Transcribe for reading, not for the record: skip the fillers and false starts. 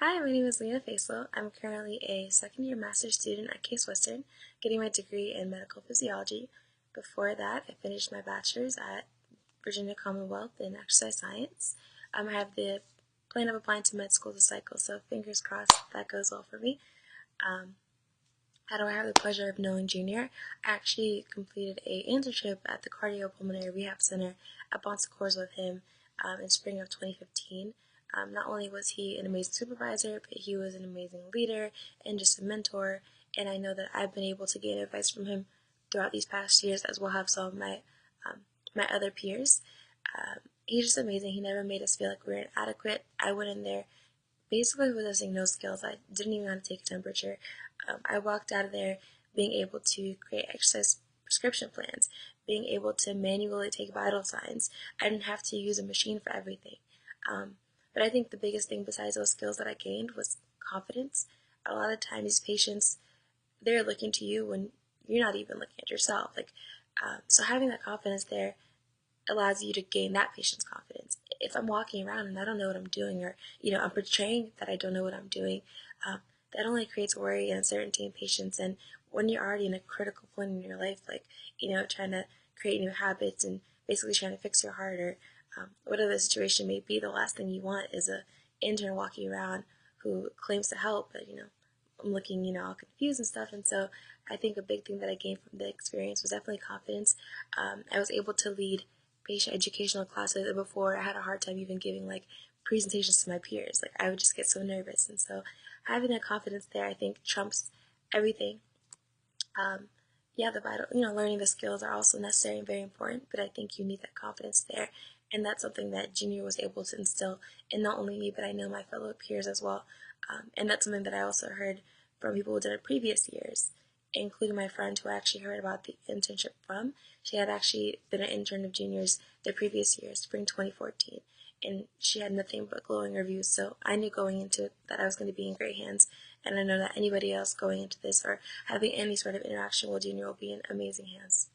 Hi, my name is Lena Faisel. I'm currently a second-year master's student at Case Western, getting my degree in medical physiology. Before that, I finished my bachelor's at Virginia Commonwealth in exercise science. I have the plan of applying to med school this cycle, so fingers crossed that goes well for me. How do I have the pleasure of knowing Junior? I actually completed an internship at the Cardiopulmonary Rehab Center at Bon Secours with him in spring of 2015. Not only was he an amazing supervisor, but he was an amazing leader and just a mentor. And I know that I've been able to gain advice from him throughout these past years, as well have some of my other peers. He's just amazing. He never made us feel like we were inadequate. I went in there basically possessing no skills. I didn't even know how to take a temperature. I walked out of there being able to create exercise prescription plans, being able to manually take vital signs. I didn't have to use a machine for everything. But I think the biggest thing besides those skills that I gained was confidence. A lot of times, these patients, they're looking to you when you're not even looking at yourself. So having that confidence there allows you to gain that patient's confidence. If I'm walking around and I don't know what I'm doing, or I'm portraying that I don't know what I'm doing, that only creates worry and uncertainty in patients. And when you're already in a critical point in your life, trying to create new habits and basically trying to fix your heart, or whatever the situation may be, the last thing you want is a intern walking around who claims to help, but I'm looking all confused and stuff. And so I think a big thing that I gained from the experience was definitely confidence. I was able to lead patient educational classes. Before, I had a hard time even giving presentations to my peers. I would just get so nervous. And so having that confidence there, I think, trumps everything. The vital, learning the skills are also necessary and very important, but I think you need that confidence there. And that's something that Junior was able to instill in not only me, but I know my fellow peers as well. And that's something that I also heard from people who did it previous years, including my friend who I actually heard about the internship from. She had actually been an intern of Junior's the previous year, spring 2014, and she had nothing but glowing reviews. So I knew going into it that I was going to be in great hands, and I know that anybody else going into this or having any sort of interaction with Junior will be in amazing hands.